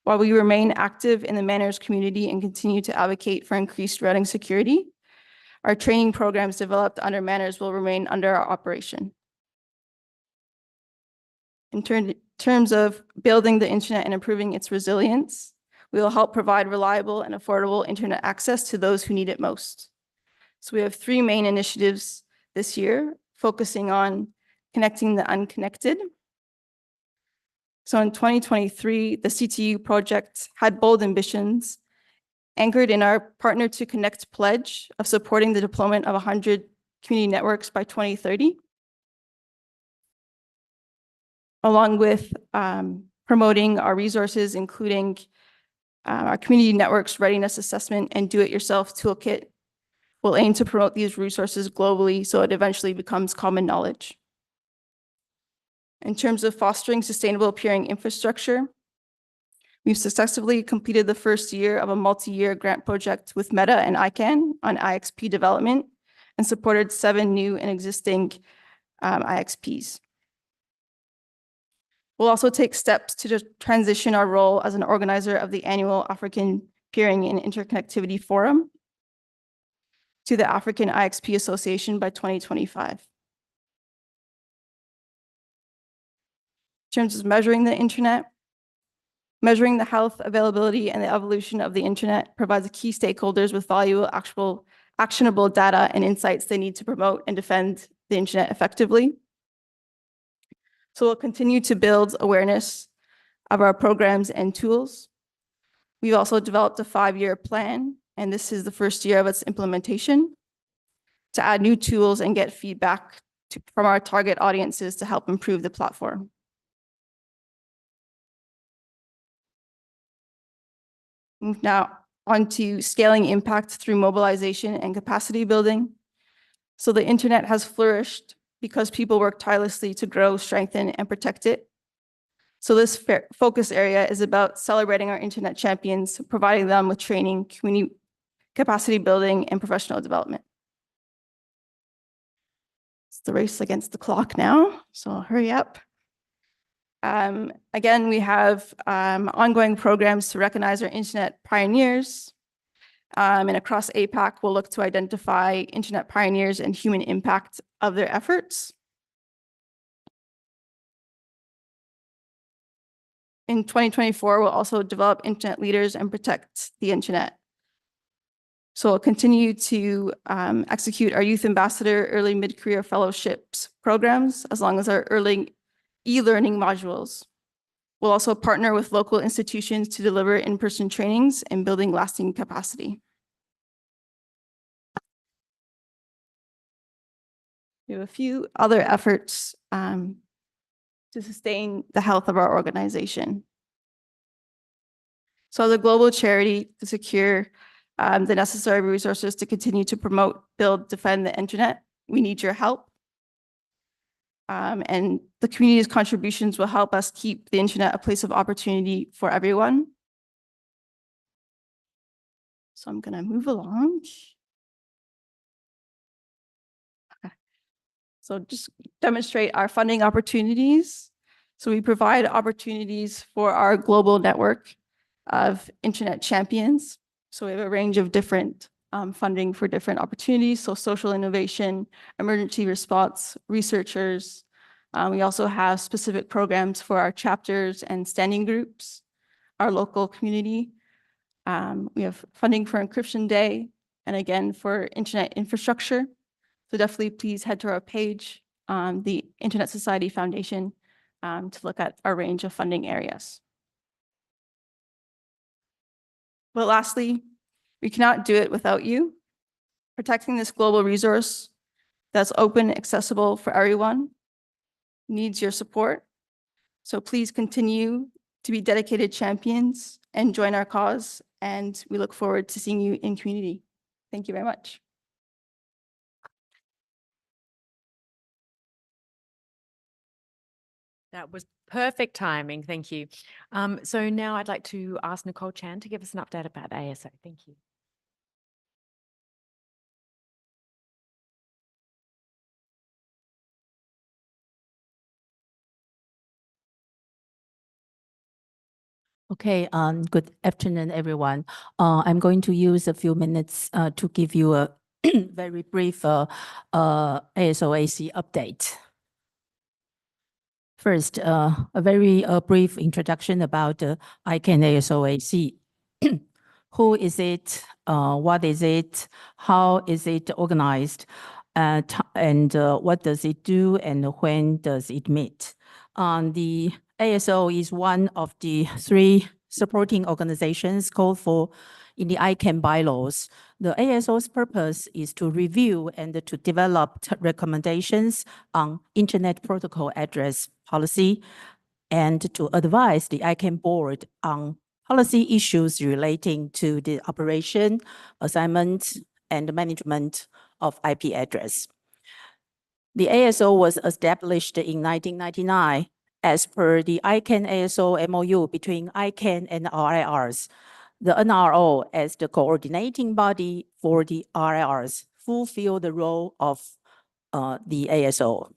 While we remain active in the Manners community and continue to advocate for increased routing security, our training programs developed under Manners will remain under our operation. In terms of building the internet and improving its resilience, we will help provide reliable and affordable internet access to those who need it most. So we have 3 main initiatives this year, focusing on connecting the unconnected. So in 2023, the CTU project had bold ambitions, anchored in our Partner to Connect pledge of supporting the deployment of 100 community networks by 2030, along with promoting our resources, including our community networks readiness assessment and do-it-yourself toolkit. We'll aim to promote these resources globally so it eventually becomes common knowledge. In terms of fostering sustainable peering infrastructure, we've successfully completed the first year of a multi-year grant project with Meta and ICANN on IXP development and supported 7 new and existing IXPs. We'll also take steps to transition our role as an organizer of the annual African Peering and Interconnectivity Forum to the African IXP Association by 2025. In terms of measuring the internet, measuring the health, availability, and the evolution of the internet provides key stakeholders with valuable, actionable data and insights they need to promote and defend the internet effectively. So we'll continue to build awareness of our programs and tools. We've also developed a 5-year plan, and this is the first year of its implementation, to add new tools and get feedback from our target audiences to help improve the platform. Move now on to scaling impact through mobilization and capacity building. So the internet has flourished because people work tirelessly to grow, strengthen, and protect it. So this focus area is about celebrating our internet champions, providing them with training, community capacity building, and professional development. It's the race against the clock now, so I'll hurry up. Again, we have ongoing programs to recognize our internet pioneers. And across APAC, we'll look to identify internet pioneers and human impact of their efforts. In 2024, we'll also develop internet leaders and protect the internet. So we'll continue to execute our Youth Ambassador Early Mid-Career Fellowships programs, as long as our early e-learning modules. We'll also partner with local institutions to deliver in-person trainings and building lasting capacity. We have a few other efforts to sustain the health of our organization. So as a global charity to secure the necessary resources to continue to promote, build, defend the internet, we need your help. And the community's contributions will help us keep the internet a place of opportunity for everyone. So I'm going to move along. Okay. So just demonstrate our funding opportunities. So we provide opportunities for our global network of internet champions. So we have a range of different funding for different opportunities. So social innovation, emergency response, researchers. We also have specific programs for our chapters and standing groups, our local community. We have funding for Encryption Day, and again, for internet infrastructure. So definitely please head to our page, the Internet Society Foundation, to look at our range of funding areas. But lastly, we cannot do it without you. Protecting this global resource that's open, accessible for everyone needs your support. So please continue to be dedicated champions and join our cause. And we look forward to seeing you in community. Thank you very much. That was perfect timing. Thank you. So now I'd like to ask Nicole Chan to give us an update about ASO. Thank you. Okay, good afternoon, everyone. I'm going to use a few minutes to give you a very brief ASO/AC update. First, a very brief introduction about ICANN ASO/AC. Who is it? What is it? How is it organized? And what does it do? And when does it meet? The ASO is one of the 3 supporting organizations called for in the ICANN bylaws. The ASO's purpose is to review and to develop recommendations on Internet Protocol Address policy and to advise the ICANN board on policy issues relating to the operation, assignment, and management of IP address. The ASO was established in 1999 as per the ICANN ASO MOU between ICANN and RIRs. The NRO, as the coordinating body for the RIRs, fulfill the role of the ASO.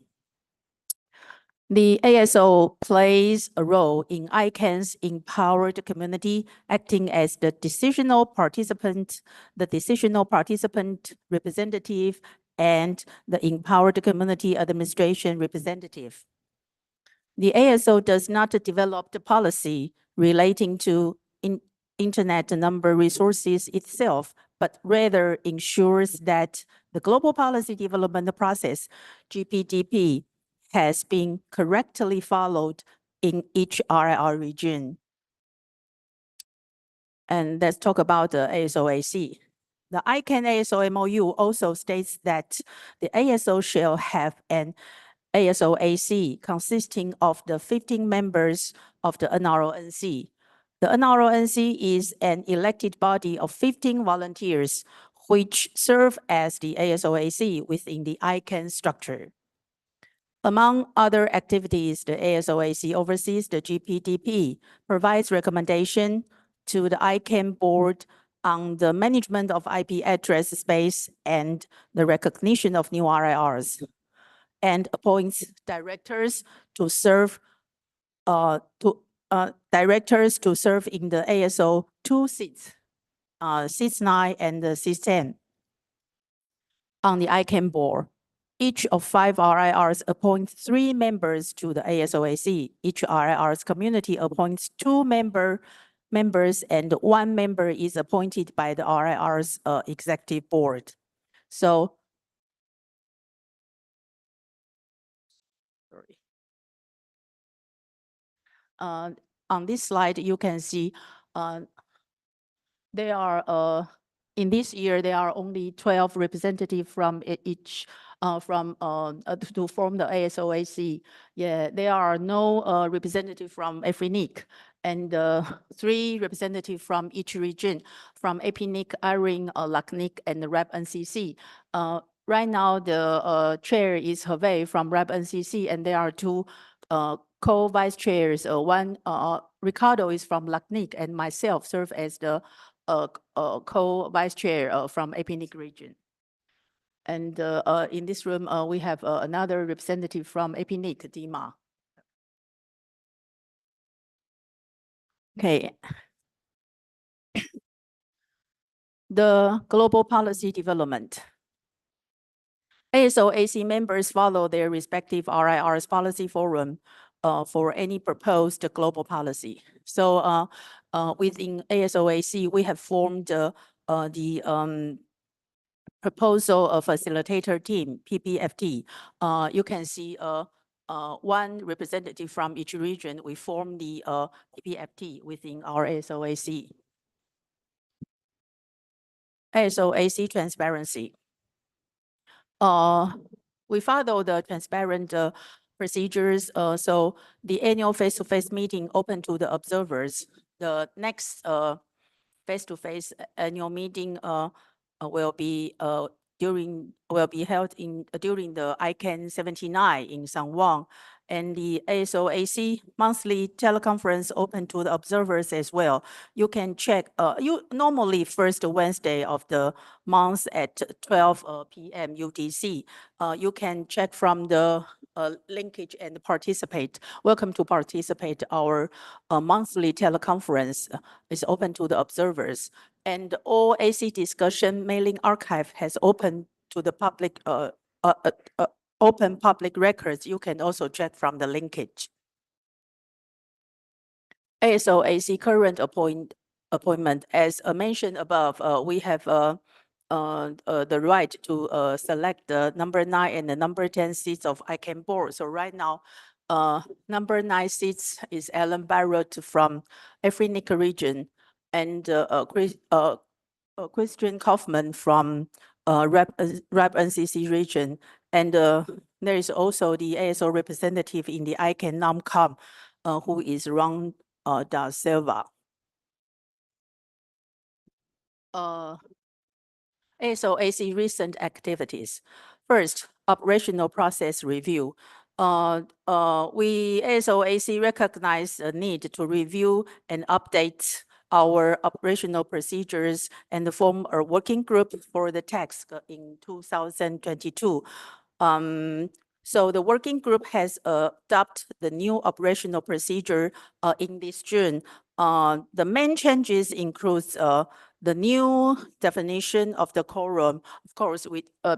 The ASO plays a role in ICANN's empowered community, acting as the decisional participant representative, and the empowered community administration representative. The ASO does not develop the policy relating to Internet number resources itself, but rather ensures that the global policy development process, GPDP, has been correctly followed in each RIR region. And let's talk about the ASO-AC. The ICANN ASO MOU also states that the ASO shall have an ASO-AC consisting of the 15 members of the NRO-NC. The NRO-NC is an elected body of 15 volunteers which serve as the ASO-AC within the ICANN structure. Among other activities, the ASO-AC oversees the GPDP, provides recommendation to the ICANN board on the management of IP address space and the recognition of new RIRs, and appoints directors to serve in the ASO 2 seats, seats 9 and seats 10 on the ICANN board. Each of 5 RIRs appoints 3 members to the ASO-AC. Each RIR's community appoints 2 members and 1 member is appointed by the RIR's executive board. So, sorry. On this slide, you can see there are in this year there are only 12 representatives from each to form the ASO-AC. Yeah, there are no representative from AFRINIC and 3 representatives from each region, from APNIC, IRIN, LACNIC, and the RAP-NCC. Right now, the chair is Hervé from RAP-NCC, and there are 2 co-vice chairs. One, Ricardo is from LACNIC, and myself serve as the co-vice chair from APNIC region. And in this room, we have another representative from APNIC, Dima. Okay. The global policy development. ASO-AC members follow their respective RIR's policy forum for any proposed global policy. So within ASO-AC, we have formed the proposal facilitator team, PPFT. You can see 1 representative from each region. We form the PPFT within our ASO-AC. ASO-AC transparency. We follow the transparent procedures. So the annual face-to-face meeting open to the observers. The next face-to-face annual meeting will be held during the ICANN 79 in San Juan, and the ASO-AC monthly teleconference open to the observers as well. You can check, normally first Wednesday of the month at 12 p.m. UTC. You can check from the linkage and participate. Welcome to participate. Our monthly teleconference is open to the observers. And all AC discussion mailing archive has opened to the public, open public records. You can also check from the linkage. ASO-AC current appointment, as mentioned above, we have the right to select the number 9 and the number 10 seats of ICANN board. So right now, number 9 seats is Alan Barrett from AFRINIC region, and Christian Kaufman from RAP NCC region, and there is also the ASO representative in the ICANN NomCom, who is Ron Da Silva. ASO AC recent activities. First, operational process review. We ASO AC recognize the need to review and update our operational procedures and form a working group for the task in 2022. So the working group has adopted the new operational procedure in this June. The main changes includes the new definition of the quorum. Of course,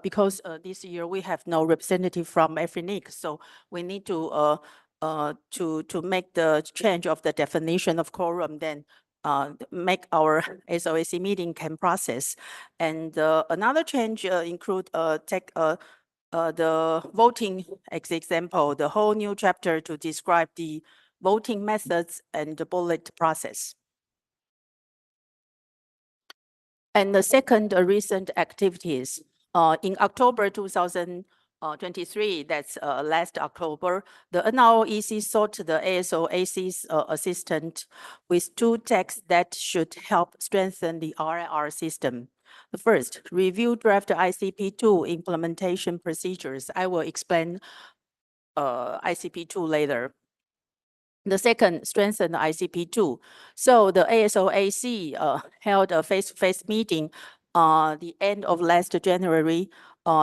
because this year we have no representative from Afrinic, so we need to make the change of the definition of quorum, then make our SOAC meeting can process. And another change include take the voting as example, the whole new chapter to describe the voting methods and the bullet process. And the second recent activities, in October 2023, that's last October, the NROEC sought the ASO AC's assistant with 2 texts that should help strengthen the RIR system. The first, review draft ICP2 implementation procedures. I will explain ICP2 later. The second, strengthen the ICP2. So the ASO-AC held a face-to-face meeting the end of last January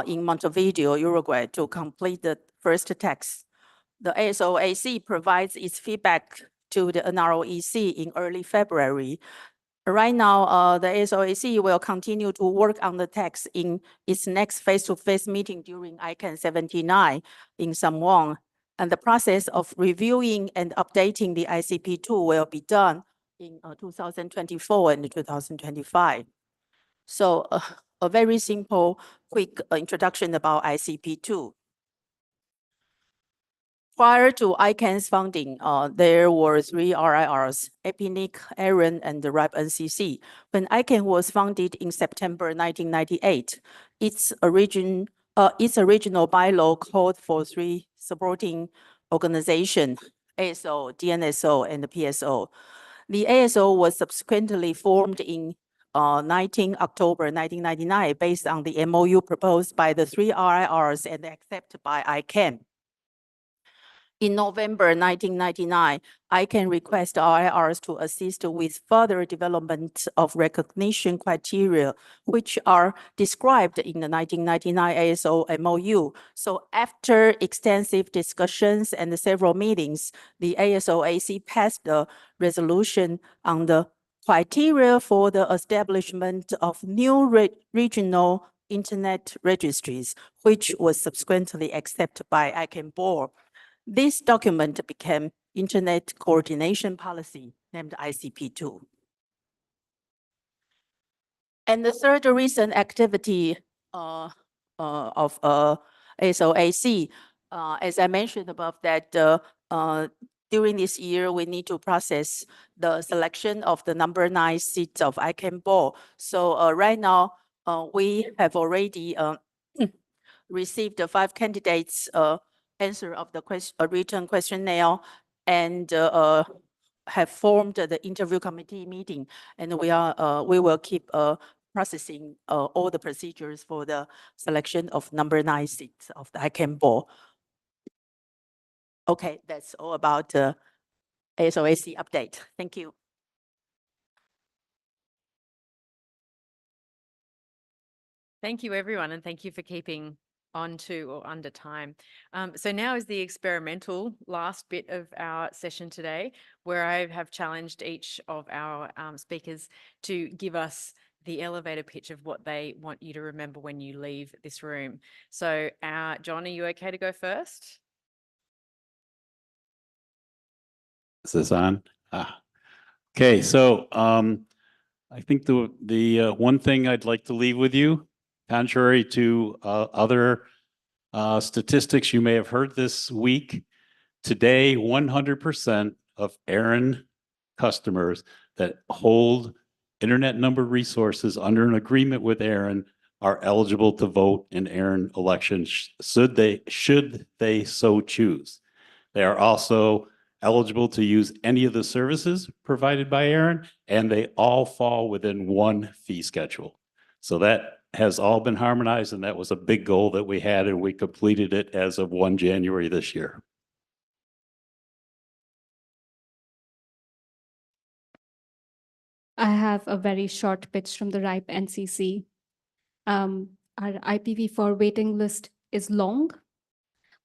in Montevideo, Uruguay, to complete the first text. The ASO-AC provides its feedback to the NROEC in early February. Right now, the ASO-AC will continue to work on the text in its next face-to-face meeting during ICANN 79 in San Juan. And the process of reviewing and updating the ICP2 will be done in 2024 and 2025. So a very simple, quick introduction about ICP2. Prior to ICANN's founding, there were 3 RIRs, Epinic, ARIN, and the RAP NCC. When ICANN was founded in September 1998, its original bylaw called for 3 supporting organizations, ASO, DNSO, and the PSO. The ASO was subsequently formed in 19 October 1999 based on the MOU proposed by the 3 RIRs and accepted by ICANN. In November 1999, ICANN requested RIRs to assist with further development of recognition criteria, which are described in the 1999 ASO MOU. So after extensive discussions and several meetings, the ASO-AC passed the resolution on the criteria for the establishment of new regional internet registries, which was subsequently accepted by ICANN board. This document became Internet Coordination Policy, named ICP2. And the third recent activity of ASO-AC, as I mentioned above, that during this year, we need to process the selection of the number 9 seats of ICANN board. So right now, we have already received the 5 candidates' answer of the written questionnaire and have formed the interview committee meeting, and we will keep processing all the procedures for the selection of number 9 seats of the ICANN board. Okay, that's all about ASO-AC update. Thank you. Thank you, everyone, and thank you for keeping on to or under time. So now is the experimental last bit of our session today, where I have challenged each of our speakers to give us the elevator pitch of what they want you to remember when you leave this room. So John, are you okay to go first? Is this on? Okay, so I think the one thing I'd like to leave with you, contrary to other statistics you may have heard this week, today 100% of ARIN customers that hold internet number resources under an agreement with Aaron are eligible to vote in Aaron elections should they so choose. They are also eligible to use any of the services provided by Aaron, and they all fall within one fee schedule. So that has all been harmonized, and that was a big goal that we had, and we completed it as of 1 January this year. I have a very short pitch from the RIPE NCC. Our IPv4 waiting list is long,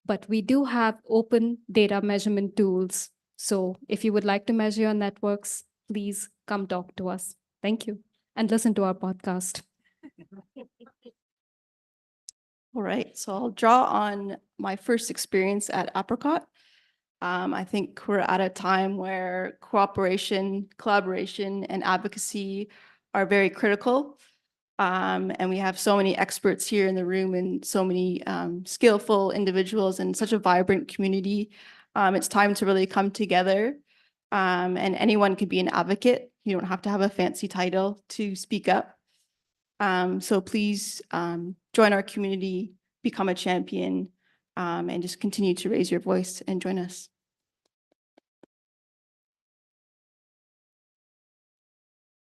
but we do have open data measurement tools. So if you would like to measure your networks, please come talk to us. Thank you. And listen to our podcast. All right, so I'll draw on my first experience at Apricot. I think we're at a time where cooperation, collaboration, and advocacy are very critical. And we have so many experts here in the room and so many skillful individuals and such a vibrant community. It's time to really come together. And anyone can be an advocate. You don't have to have a fancy title to speak up. So please join our community, become a champion, and just continue to raise your voice and join us.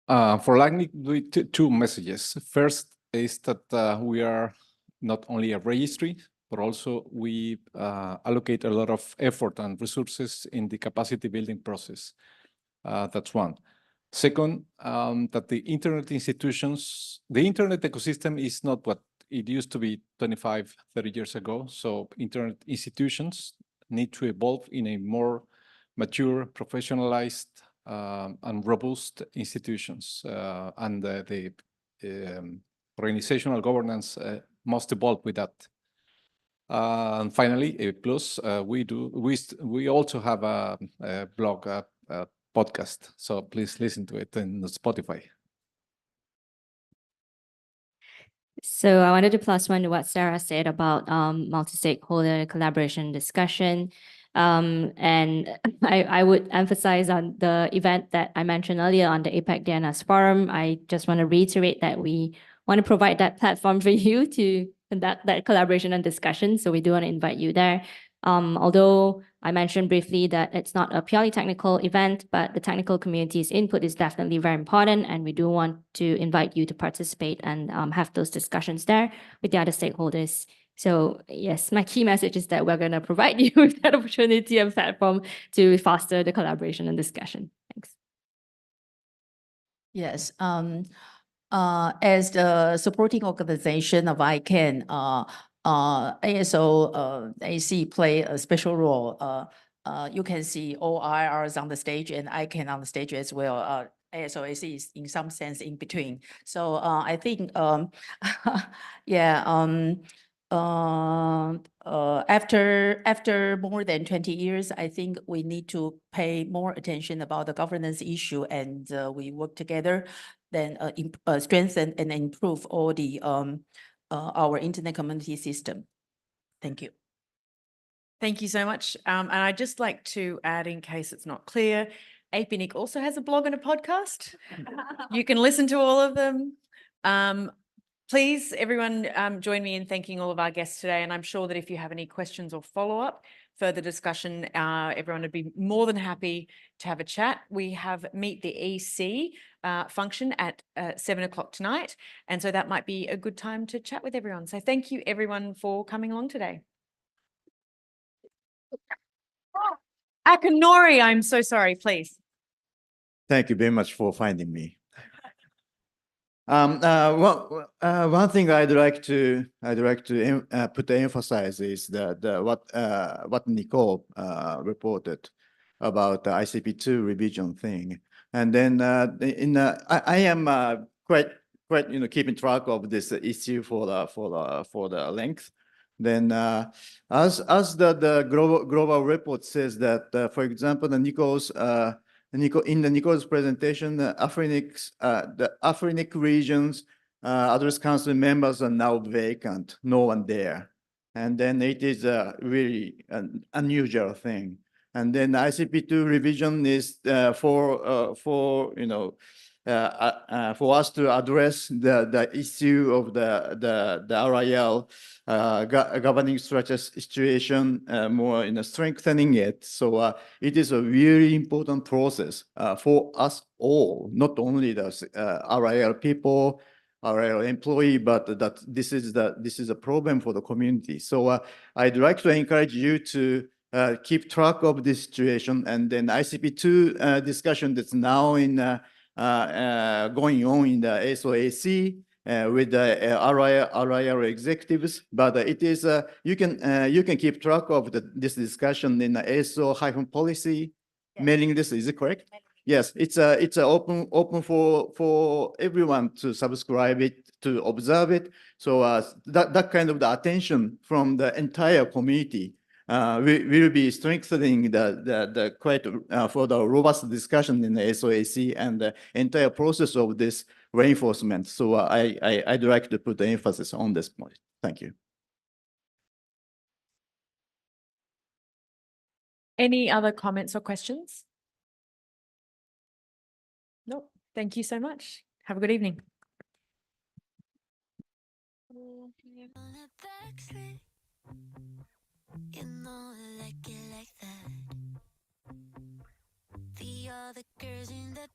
For LACNIC, two messages. First is that we are not only a registry, but also we allocate a lot of effort and resources in the capacity building process. That's one. Second, that the internet institutions, the internet ecosystem is not what it used to be 25, 30 years ago. So internet institutions need to evolve in a more mature, professionalized, and robust institutions. And the organizational governance must evolve with that. And finally, a plus, we also have a blog, podcast. So please listen to it in Spotify. So I wanted to plus one to what Sarah said about multi-stakeholder collaboration discussion. And I would emphasize on the event that I mentioned earlier on the APAC DNS Forum. I just want to reiterate that we want to provide that platform for you to conduct that collaboration and discussion. So we do want to invite you there. Although I mentioned briefly that it's not a purely technical event, but the technical community's input is definitely very important. And we do want to invite you to participate and have those discussions there with the other stakeholders. So yes, my key message is that we're going to provide you with that opportunity and platform to foster the collaboration and discussion. Thanks. Yes. As the supporting organization of ICANN, ASO AC play a special role. You can see all IRs on the stage and ICANN on the stage as well. ASO AC is in some sense in between. So I think, yeah, after more than 20 years, I think we need to pay more attention about the governance issue, and we work together, then strengthen and improve all the our internet community system. Thank you. Thank you so much. And I'd just like to add, in case it's not clear, APNIC also has a blog and a podcast. You can listen to all of them. Please, everyone, join me in thanking all of our guests today. And I'm sure that if you have any questions or follow-up, further discussion, everyone would be more than happy to have a chat. We have Meet the EC function at 7 o'clock tonight. And so that might be a good time to chat with everyone. So thank you, everyone, for coming along today. Akinori, I'm so sorry, please. Thank you very much for finding me. One thing I'd like to put the emphasis is that what Nicole reported about the ICP2 revision thing, and then I am quite keeping track of this issue for the length. Then as the global report says that, for example, in the Nicole's presentation, the Afrinic regions address council members are now vacant, no one there. And then it is a really an unusual thing. And then ICP2 revision is for for us to address the issue of the RIL governing structure situation more in strengthening it. So it is a really important process for us all, not only the RIL people, RIL employee, but that this is a problem for the community. So I'd like to encourage you to keep track of this situation, and then ICP2 discussion that's now in going on in the SOAC with the RIL executives. But it is you can keep track of this discussion in the ASO-policy mailing list. Is it correct? Yes, it's open for everyone to subscribe it, to observe it. So that kind of the attention from the entire community will be strengthening the quite for the robust discussion in the SOAC and the entire process of this reinforcement. So I'd like to put the emphasis on this point. Thank you. Any other comments or questions? No, thank you so much. Have a good evening. You know I like it like that. The other girls in the